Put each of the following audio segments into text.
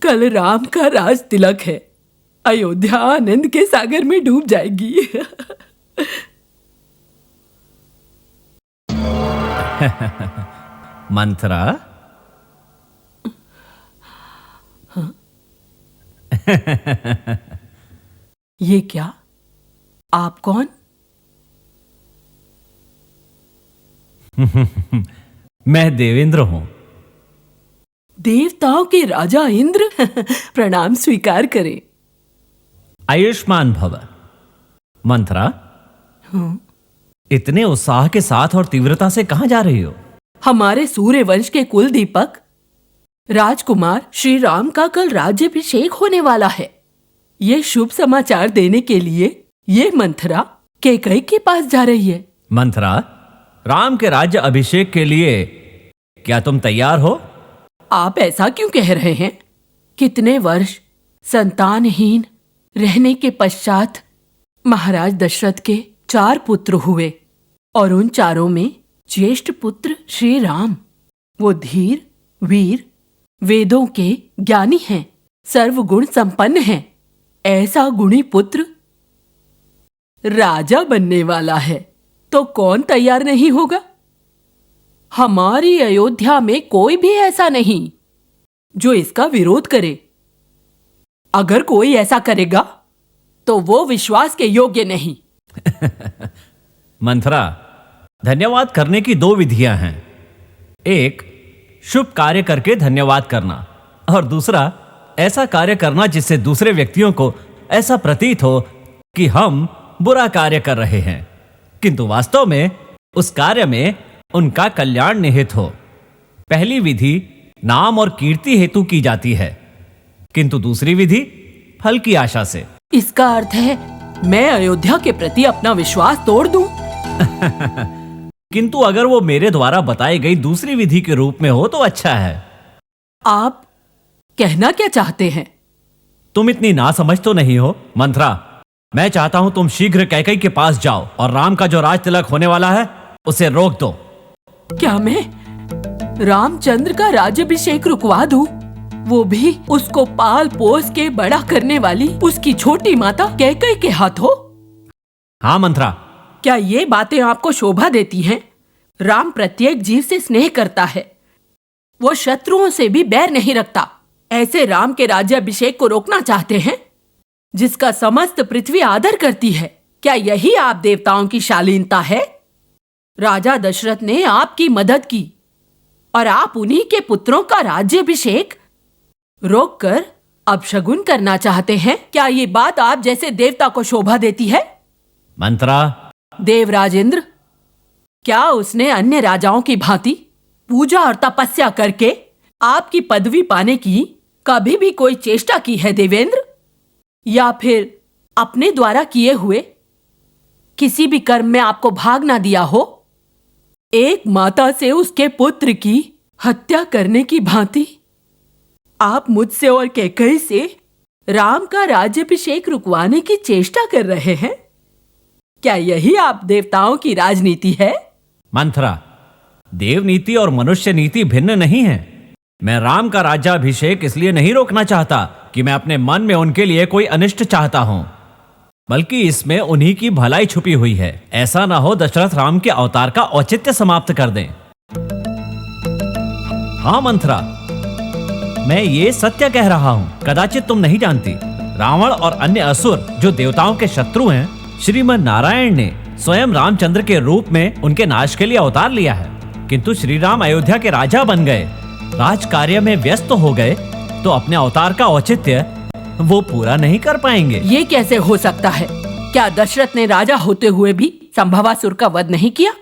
कल राम का राज तिलक है। अयोध्या आनंद के सागर में डूब जाएगी। मंथरा, ये क्या? आप कौन? मैं देवेंद्र हूं। देवताओं के राजा इंद्र। प्रणाम स्वीकार करें। आयुष्मान भव। मंथरा, इतने उत्साह के साथ और तीव्रता से कहां जा रही हो? हमारे सूर्य वंश के कुल दीपक राजकुमार श्री राम का कल राज्याभिषेक होने वाला है। ये शुभ समाचार देने के लिए ये मंथरा कैकेयी के पास जा रही है। मंथरा, राम के राज्य अभिषेक के लिए क्या तुम तैयार हो? आप ऐसा क्यों कह रहे हैं? कितने वर्ष संतानहीन रहने के पश्चात महाराज दशरथ के 4 पुत्र हुए और उन चारों में ज्येष्ठ पुत्र श्री राम, वो धीर, वीर, वेदों के ज्ञानी हैं, सर्वगुण संपन्न हैं। ऐसा गुणी पुत्र राजा बनने वाला है तो कौन तैयार नहीं होगा? हमारी अयोध्या में कोई भी ऐसा नहीं जो इसका विरोध करे। अगर कोई ऐसा करेगा तो वो विश्वास के योग्य नहीं। मंथरा, धन्यवाद करने की 2 विधियां हैं। एक, शुभ कार्य करके धन्यवाद करना, और दूसरा, ऐसा कार्य करना जिससे दूसरे व्यक्तियों को ऐसा प्रतीत हो कि हम बुरा कार्य कर रहे हैं, किंतु वास्तव में उस कार्य में उनका कल्याण निहित हो। पहली विधि नाम और कीर्ति हेतु की जाती है, किंतु दूसरी विधि फल की आशा से। इसका अर्थ है मैं अयोध्या के प्रति अपना विश्वास तोड़ दूं? किंतु अगर वो मेरे द्वारा बताई गई दूसरी विधि के रूप में हो तो अच्छा है। आप कहना क्या चाहते हैं? तुम इतनी नासमझ तो नहीं हो मंथरा। मैं चाहता हूं तुम शीघ्र कैकेयी के पास जाओ और राम का जो राज तिलक होने वाला है उसे रोक दो। क्या मैं रामचंद्र का राज्याभिषेक रुकवा दूं? वो भी उसको पाल पोस के बड़ा करने वाली उसकी छोटी माता कैकेयी के हाथों? हाँ मंथरा। क्या ये बातें आपको शोभा देती हैं? राम प्रत्येक जीव से स्नेह करता है, वो शत्रुओं से भी बैर नहीं रखता। ऐसे राम के राज्याभिषेक को रोकना चाहते हैं जिसका समस्त पृथ्वी आदर करती है। क्या यही आप देवताओं की शालीनता है? राजा दशरथ ने आपकी मदद की और आप उन्हीं के पुत्रों का राज्याभिषेक रोककर अपशगुन करना चाहते हैं। क्या ये बात आप जैसे देवता को शोभा देती है? मंथरा। देवराज इंद्र, क्या उसने अन्य राजाओं की भांति पूजा और तपस्या करके आपकी पदवी पाने की कभी भी कोई चेष्टा की है देवेंद्र? या फिर अपने द्वारा किए हुए किसी भी कर्म में आपको भाग ना दिया हो? एक माता से उसके पुत्र की हत्या करने की भांति आप मुझसे और कैकेयी से राम का राज्याभिषेक रुकवाने की चेष्टा कर रहे हैं। क्या यही आप देवताओं की राजनीति है? मंथरा, देव नीति और मनुष्य नीति भिन्न नहीं है। मैं राम का राज्याभिषेक इसलिए नहीं रोकना चाहता कि मैं अपने मन में उनके लिए कोई अनिष्ट चाहता हूं, बल्कि इसमें उन्हीं की भलाई छुपी हुई है। ऐसा ना हो दशरथ राम के अवतार का औचित्य समाप्त कर दें। हाँ मंथरा, मैं ये सत्य कह रहा हूं। कदाचित तुम नहीं जानती, रावण और अन्य असुर जो देवताओं के शत्रु हैं, श्रीमन नारायण ने स्वयं रामचंद्र के रूप में उनके नाश के लिए अवतार लिया है, किंतु श्री राम अयोध्या के राजा बन गए, राज कार्य में व्यस्त हो गए, तो अपने अवतार का औचित्य वो पूरा नहीं कर पाएंगे। ये कैसे हो सकता है? क्या दशरथ ने राजा होते हुए भी संभवासुर का वध नहीं किया?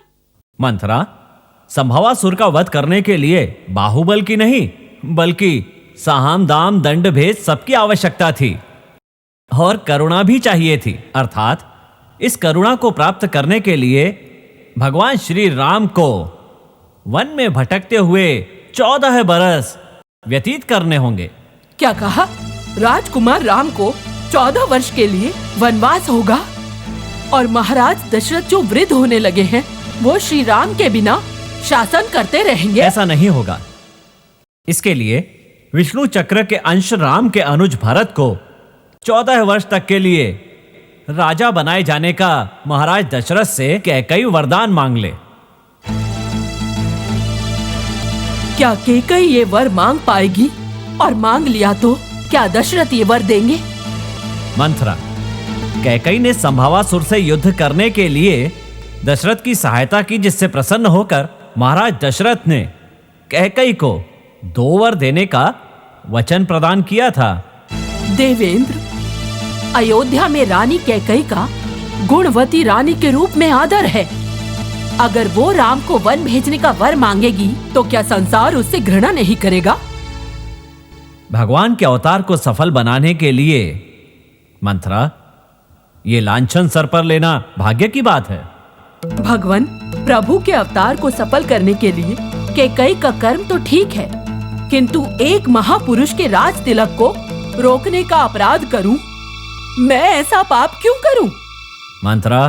मंथरा, संभवासुर का वध करने के लिए बाहुबल की नहीं बल्कि साम दाम दंड भेद सबकी आवश्यकता थी और करुणा भी चाहिए थी। अर्थात इस करुणा को प्राप्त करने के लिए भगवान श्री राम को वन में भटकते हुए 14 बरस व्यतीत करने होंगे। क्या कहा? राजकुमार राम को 14 वर्ष के लिए वनवास होगा और महाराज दशरथ जो वृद्ध होने लगे हैं वो श्री राम के बिना शासन करते रहेंगे? ऐसा नहीं होगा। इसके लिए विष्णु चक्र के अंश राम के अनुज भरत को 14 वर्ष तक के लिए राजा बनाए जाने का महाराज दशरथ से कैकेयी वरदान मांग ले। क्या कैकेयी ये वर मांग पाएगी? और मांग लिया तो क्या दशरथ ये वर देंगे? मंथरा, कैकेयी ने संभावासुर से युद्ध करने के लिए दशरथ की सहायता की, जिससे प्रसन्न होकर महाराज दशरथ ने कैकेयी को 2 वर देने का वचन प्रदान किया था। देवेंद्र, अयोध्या में रानी कैकेयी का गुणवती रानी के रूप में आदर है। अगर वो राम को वन भेजने का वर मांगेगी तो क्या संसार उससे घृणा नहीं करेगा? भगवान के अवतार को सफल बनाने के लिए मंथरा, ये लांछन सर पर लेना भाग्य की बात है। भगवान, प्रभु के अवतार को सफल करने के लिए कैकेयी का कर्म तो ठीक है, किंतु एक महापुरुष के राज तिलक को रोकने का अपराध करूं? मैं ऐसा पाप क्यों करूं? मंथरा,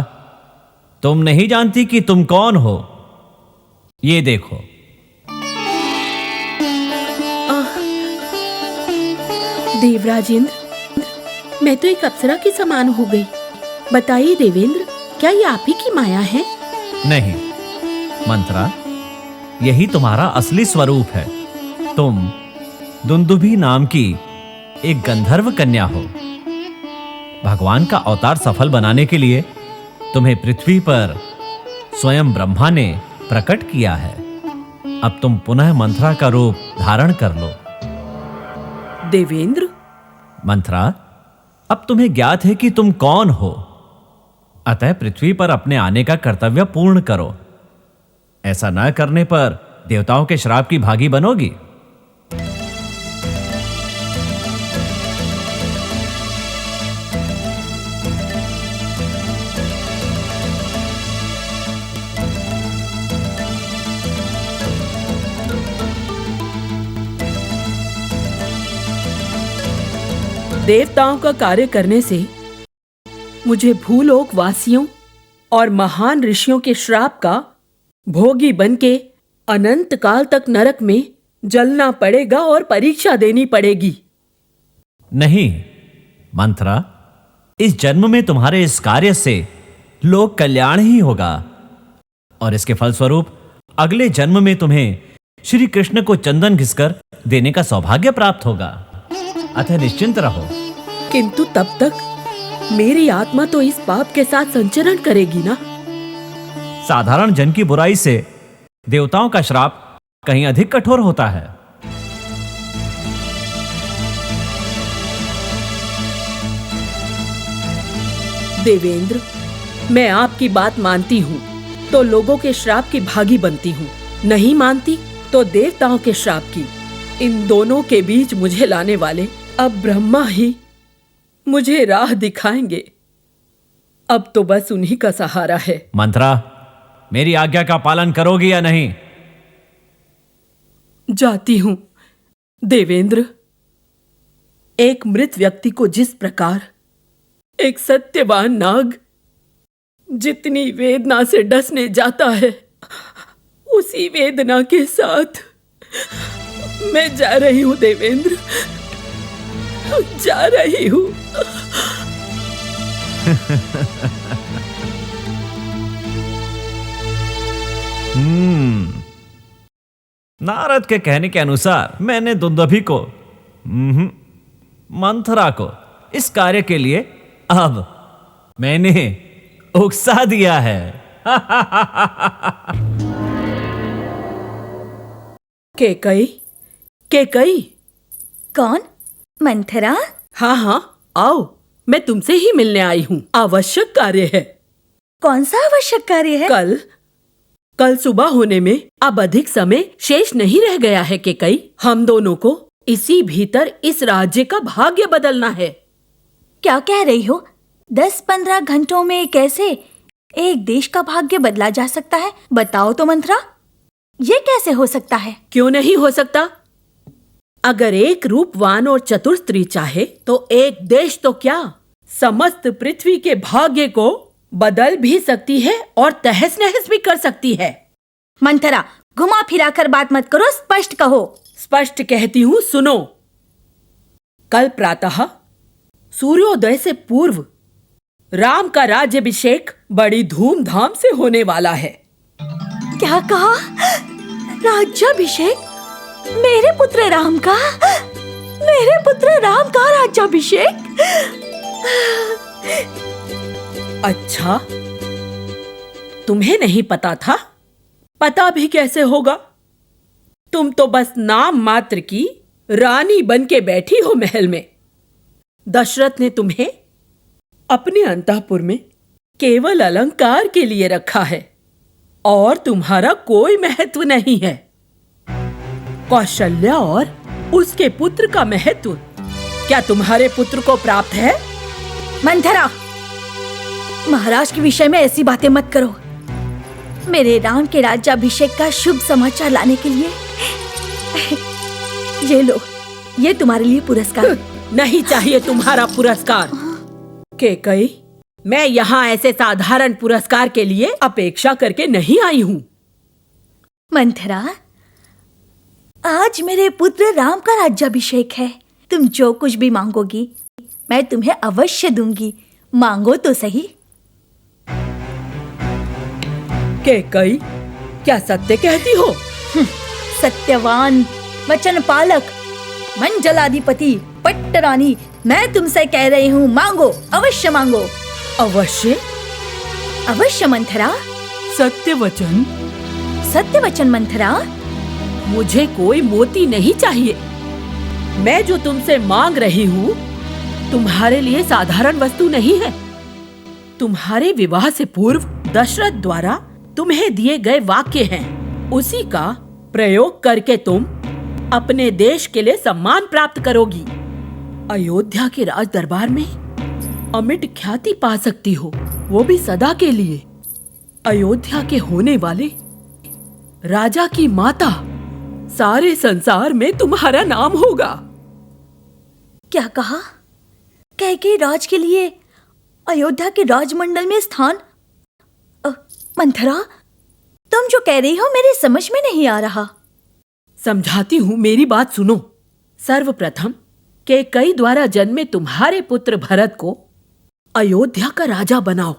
तुम नहीं जानती कि तुम कौन हो। ये देखो। देवराजेंद्र, मैं तो एक अप्सरा के समान हो गई। बताइए देवेंद्र, क्या ये आप ही की माया है? नहीं मंथरा, यही तुम्हारा असली स्वरूप है। तुम दुंदुभी नाम की एक गंधर्व कन्या हो। भगवान का अवतार सफल बनाने के लिए तुम्हें पृथ्वी पर स्वयं ब्रह्मा ने प्रकट किया है। अब तुम पुनः मंथरा का रूप धारण कर लो। देवेंद्र, मंथरा, अब तुम्हें ज्ञात है कि तुम कौन हो, अतः पृथ्वी पर अपने आने का कर्तव्य पूर्ण करो। ऐसा न करने पर देवताओं के श्राप की भागी बनोगी। देवताओं का कार्य करने से मुझे भूलोक वासियों और महान ऋषियों के श्राप का भोगी बनके अनंत काल तक नरक में जलना पड़ेगा और परीक्षा देनी पड़ेगी। नहीं मंथरा, इस जन्म में तुम्हारे इस कार्य से लोक कल्याण ही होगा और इसके फलस्वरूप अगले जन्म में तुम्हें श्री कृष्ण को चंदन घिसकर देने का सौभाग्य प्राप्त होगा। अतः निश्चिंत रहो। किंतु तब तक मेरी आत्मा तो इस पाप के साथ संचरण करेगी ना। साधारण जन की बुराई से देवताओं का श्राप कहीं अधिक कठोर होता है। देवेंद्र, मैं आपकी बात मानती हूँ तो लोगों के श्राप की भागी बनती हूँ, नहीं मानती तो देवताओं के श्राप की। इन दोनों के बीच मुझे लाने वाले अब ब्रह्मा ही मुझे राह दिखाएंगे। अब तो बस उन्हीं का सहारा है। मंथरा, मेरी आज्ञा का पालन करोगी या नहीं? जाती हूं। देवेंद्र, एक मृत व्यक्ति को जिस प्रकार एक सत्यवान नाग जितनी वेदना से डसने जाता है, उसी वेदना के साथ मैं जा रही हूं देवेंद्र, जा रही हूं। नारद के कहने के अनुसार मैंने दुंदुभी को मंथरा को इस कार्य के लिए अब मैंने उकसा दिया है। कैकेयी, कैकेयी। कौन? मंथरा? हाँ हाँ, आओ, मैं तुमसे ही मिलने आई हूँ। आवश्यक कार्य है। कौन सा आवश्यक कार्य है? कल सुबह होने में अब अधिक समय शेष नहीं रह गया है कैकेयी। हम दोनों को इसी भीतर इस राज्य का भाग्य बदलना है। क्या कह रही हो? 10-15 घंटों में कैसे एक देश का भाग्य बदला जा सकता है? बताओ तो मंथरा, ये कैसे हो सकता है? क्यों नहीं हो सकता? अगर एक रूपवान और चतुर स्त्री चाहे तो एक देश तो क्या, समस्त पृथ्वी के भाग्य को बदल भी सकती है और तहस नहस भी कर सकती है। मंथरा, घुमा फिरा कर बात मत करो, स्पष्ट कहो। स्पष्ट कहती हूँ, सुनो। कल प्रातः सूर्योदय से पूर्व राम का राज्याभिषेक बड़ी धूमधाम से होने वाला है। क्या कहा? राज्याभिषेक? मेरे पुत्र राम का? मेरे पुत्र राम का राज्याभिषेक? अच्छा, तुम्हें नहीं पता था? पता भी कैसे होगा? तुम तो बस नाम मात्र की रानी बन के बैठी हो महल में। दशरथ ने तुम्हें अपने अंतःपुर में केवल अलंकार के लिए रखा है और तुम्हारा कोई महत्व नहीं है। कौशल्या और उसके पुत्र का महत्व क्या तुम्हारे पुत्र को प्राप्त है? मंथरा, महाराज के विषय में ऐसी बातें मत करो। मेरे राम के राज्याभिषेक का शुभ समाचार लाने के लिए ये लो, ये तुम्हारे लिए पुरस्कार। नहीं चाहिए तुम्हारा पुरस्कार। कैकेयी, मैं यहाँ ऐसे साधारण पुरस्कार के लिए अपेक्षा करके नहीं आई हूँ। मंथरा, आज मेरे पुत्र राम का राज्याभिषेक है। तुम जो कुछ भी मांगोगी मैं तुम्हें अवश्य दूंगी। मांगो तो सही। कैकेयी, क्या सत्य कहती हो? सत्यवान, वचन पालक, मंजलाधिपति, पट्टरानी, मैं तुमसे कह रही हूँ, मांगो, अवश्य मांगो। अवश्य? अवश्य मंथरा। सत्य वचन? सत्य वचन मंथरा। मुझे कोई मोती नहीं चाहिए। मैं जो तुमसे मांग रही हूँ तुम्हारे लिए साधारण वस्तु नहीं है। तुम्हारे विवाह से पूर्व दशरथ द्वारा तुम्हें दिए गए वाक्य हैं। उसी का प्रयोग करके तुम अपने देश के लिए सम्मान प्राप्त करोगी। अयोध्या के राज दरबार में अमिट ख्याति पा सकती हो, वो भी सदा के लिए। अयोध्या के होने वाले राजा की माता, सारे संसार में तुम्हारा नाम होगा। क्या कहा? कैकेयी राज के लिए अयोध्या के राजमंडल में स्थान? मंथरा, तुम जो कह रही हो मेरे समझ में नहीं आ रहा। समझाती हूँ, मेरी बात सुनो। सर्वप्रथम कैकेयी द्वारा जन्मे तुम्हारे पुत्र भरत को अयोध्या का राजा बनाओ।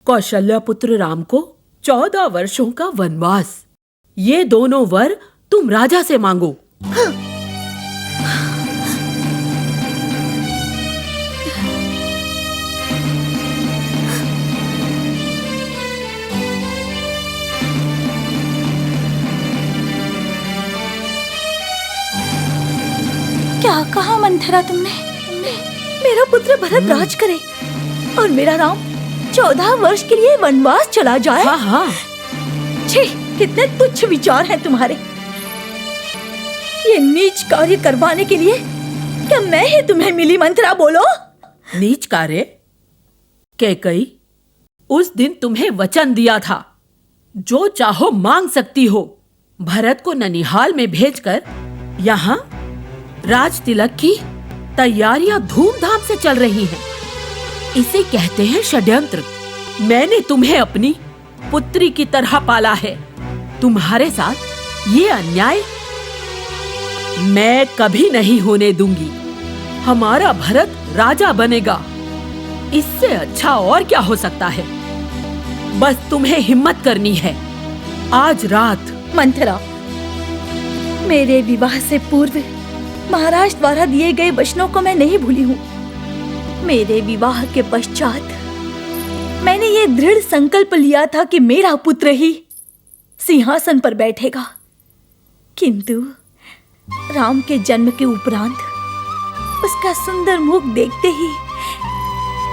कौशल्या पुत्र राम को 14 वर्षों का वनवास। ये दोनों वर तुम राजा से मांगो। क्या कहा मंथरा तुमने? मेरा पुत्र भरत राज करे और मेरा राम 14 वर्ष के लिए वनवास चला जाए? हाँ हाँ। छी, कितने तुच्छ विचार हैं तुम्हारे। ये नीच कार्य करवाने के लिए क्या मैं ही तुम्हें मिली? मंथरा, बोलो। नीच कार्य? कैकेयी, उस दिन तुम्हें वचन दिया था, जो चाहो मांग सकती हो। भरत को ननिहाल में भेजकर यहाँ राज तिलक की तैयारियां धूमधाम से चल रही हैं। इसे कहते हैं षड्यंत्र। मैंने तुम्हें अपनी पुत्री की तरह पाला है। तुम्हारे साथ ये अन्याय मैं कभी नहीं होने दूंगी। हमारा भरत राजा बनेगा, इससे अच्छा और क्या हो सकता है? बस तुम्हें हिम्मत करनी है। आज रात। मंथरा, मेरे विवाह से पूर्व महाराज द्वारा दिए गए वचनों को मैं नहीं भूली हूँ। मेरे विवाह के पश्चात मैंने ये दृढ़ संकल्प लिया था कि मेरा पुत्र ही सिंहासन पर बैठेगा। किंतु राम के जन्म के उपरांत उसका सुंदर मुख देखते ही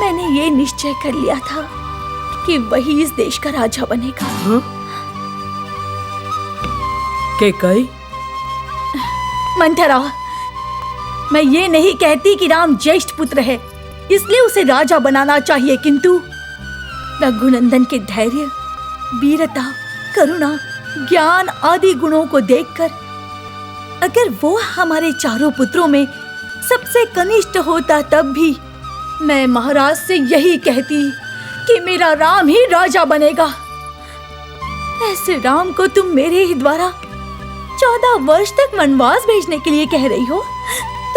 मैंने ये निश्चय कर लिया था कि वही इस देश का राजा बनेगा। हाँ? कैकेयी, मंथरा, मैं ये नहीं कहती कि राम ज्येष्ठ पुत्र है इसलिए उसे राजा बनाना चाहिए, किंतु रघुनंदन के धैर्य, वीरता, करुणा, ज्ञान आदि गुणों को देखकर अगर वो हमारे चारों पुत्रों में सबसे कनिष्ठ होता तब भी मैं महाराज से यही कहती कि मेरा राम ही राजा बनेगा। ऐसे राम को तुम मेरे ही द्वारा 14 वर्ष तक वनवास भेजने के लिए कह रही हो,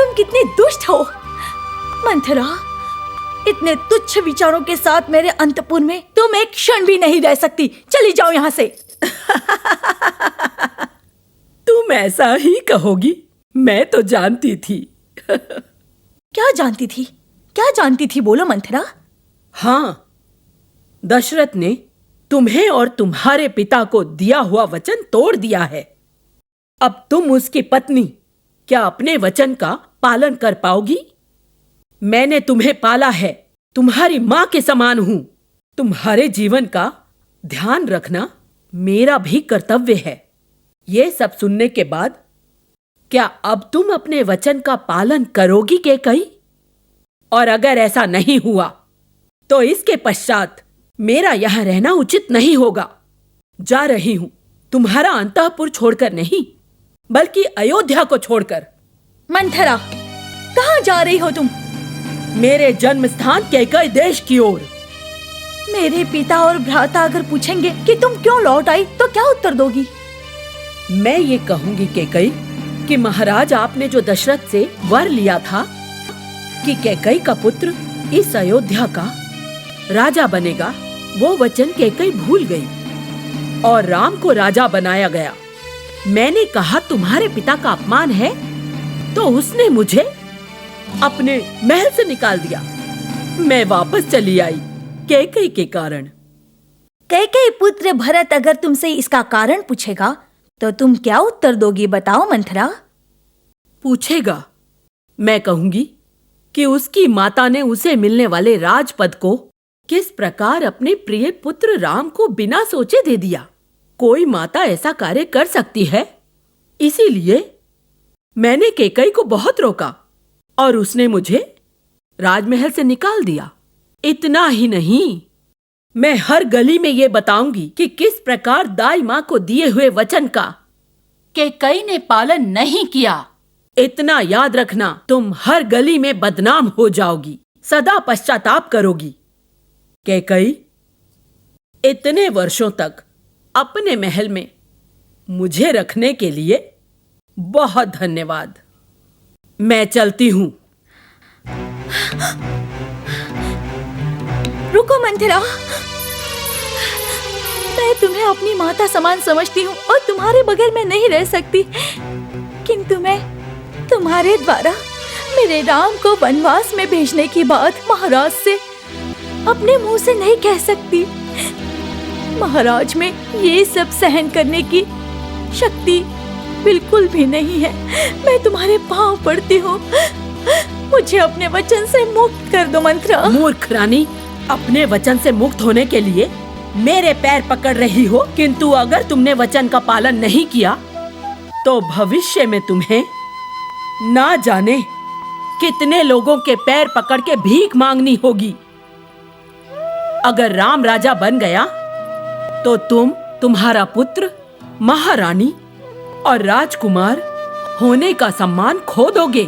तुम कितनी दुष्ट हो मंथरा। इतने तुच्छ विचारों के साथ मेरे अंतपुर में तुम एक क्षण भी नहीं रह सकती। चली जाओ यहाँ से। तुम ऐसा ही कहोगी, मैं तो जानती थी। क्या जानती थी? क्या जानती थी? बोलो मंथरा। हाँ, दशरथ ने तुम्हें और तुम्हारे पिता को दिया हुआ वचन तोड़ दिया है। अब तुम उसकी पत्नी क्या अपने वचन का पालन कर पाओगी? मैंने तुम्हें पाला है, तुम्हारी मां के समान हूं। तुम्हारे जीवन का ध्यान रखना मेरा भी कर्तव्य है। ये सब सुनने के बाद क्या अब तुम अपने वचन का पालन करोगी कैकई? और अगर ऐसा नहीं हुआ तो इसके पश्चात मेरा यहां रहना उचित नहीं होगा। जा रही हूं, तुम्हारा अंतःपुर छोड़कर नहीं, बल्कि अयोध्या को छोड़कर। मंथरा, कहाँ जा रही हो तुम? मेरे जन्म स्थान कैकई देश की ओर। मेरे पिता और भ्राता अगर पूछेंगे कि तुम क्यों लौट आई तो क्या उत्तर दोगी? मैं ये कहूंगी कैकई कि महाराज आपने जो दशरथ से वर लिया था कि कैकई का पुत्र इस अयोध्या का राजा बनेगा, वो वचन कैकई भूल गई और राम को राजा बनाया गया। मैंने कहा तुम्हारे पिता का अपमान है, तो उसने मुझे अपने महल से निकाल दिया। मैं वापस चली आई कैकई के कारण। कैकई पुत्र भरत अगर तुमसे इसका कारण पूछेगा तो तुम क्या उत्तर दोगी? बताओ मंथरा। पूछेगा, मैं कहूंगी कि उसकी माता ने उसे मिलने वाले राजपद को किस प्रकार अपने प्रिय पुत्र राम को बिना सोचे दे दिया। कोई माता ऐसा कार्य कर सकती है? इसीलिए मैंने कैकई को बहुत रोका और उसने मुझे राजमहल से निकाल दिया। इतना ही नहीं, मैं हर गली में ये बताऊंगी कि किस प्रकार दाई मां को दिए हुए वचन का कैकई ने पालन नहीं किया। इतना याद रखना, तुम हर गली में बदनाम हो जाओगी, सदा पश्चाताप करोगी। कैकई, इतने वर्षों तक अपने महल में मुझे रखने के लिए बहुत धन्यवाद। मैं चलती हूं। रुको मंथरा, मैं तुम्हें अपनी माता समान समझती हूँ और तुम्हारे बगैर मैं नहीं रह सकती, किंतु मैं तुम्हारे द्वारा मेरे राम को वनवास में भेजने की बात महाराज से अपने मुंह से नहीं कह सकती। महाराज में ये सब सहन करने की शक्ति बिल्कुल भी नहीं है। मैं तुम्हारे पांव पड़ती हूँ, मुझे अपने वचन से मुक्त कर दो मंथरा। मूर्ख रानी, अपने वचन से मुक्त होने के लिए मेरे पैर पकड़ रही हो, किंतु अगर तुमने वचन का पालन नहीं किया तो भविष्य में तुम्हें ना जाने कितने लोगों के पैर पकड़ के भीख मांगनी होगी। अगर राम राजा बन गया तो तुम, तुम्हारा पुत्र, महारानी और राजकुमार होने का सम्मान खो दोगे।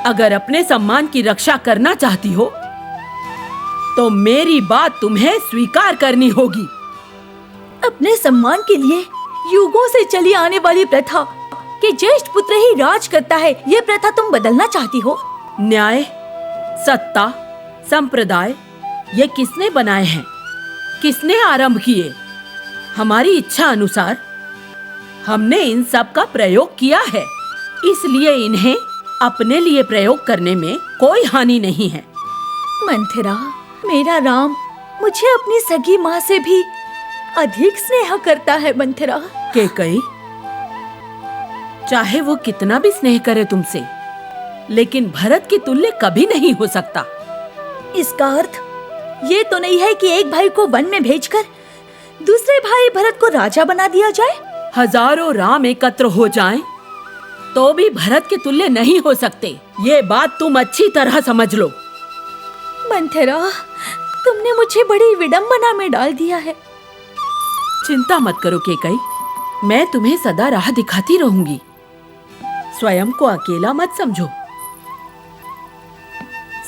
अगर अपने सम्मान की रक्षा करना चाहती हो तो मेरी बात तुम्हें स्वीकार करनी होगी। अपने सम्मान के लिए युगों से चली आने वाली प्रथा कि ज्येष्ठ पुत्र ही राज करता है, ये प्रथा तुम बदलना चाहती हो? न्याय, सत्ता, संप्रदाय ये किसने बनाए हैं? किसने आरंभ किए? हमारी इच्छा अनुसार हमने इन सब का प्रयोग किया है, इसलिए इन्हें अपने लिए प्रयोग करने में कोई हानि नहीं है। मंथरा, मेरा राम मुझे अपनी सगी माँ से भी अधिक स्नेह करता है मंथरा। कैकई, चाहे वो कितना भी स्नेह करे तुमसे, लेकिन भरत के तुल्य कभी नहीं हो सकता। इसका अर्थ ये तो नहीं है कि एक भाई को वन में भेजकर दूसरे भाई भरत को राजा बना दिया जाए। हजारों राम एकत्र हो जाएं, तो भी भरत के तुल्य नहीं हो सकते। ये बात तुम अच्छी तरह समझ लो। मंथरा, तुमने मुझे बड़ी विडंबना में डाल दिया है। चिंता मत करो कैकई, मैं तुम्हें सदा राह दिखाती रहूंगी। स्वयं को अकेला मत समझो।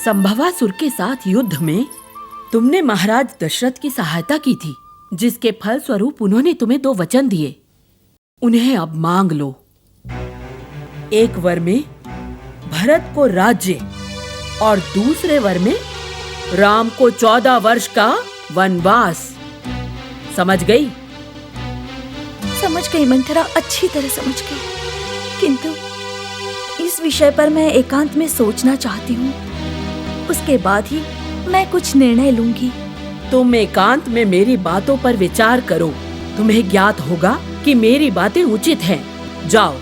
संभवासुर के साथ युद्ध में तुमने महाराज दशरथ की सहायता की थी, जिसके फल स्वरूप उन्होंने तुम्हें 2 वचन दिए। उन्हें अब मांग लो। एक वर में भरत को राज्य और दूसरे वर में राम को 14 वर्ष का वनवास। समझ गई? समझ गई मंथरा, अच्छी तरह समझ गई। किंतु इस विषय पर मैं एकांत में सोचना चाहती हूँ। उसके बाद ही मैं कुछ निर्णय लूंगी। तुम एकांत में मेरी बातों पर विचार करो। तुम्हें ज्ञात होगा कि मेरी बातें उचित हैं। जाओ,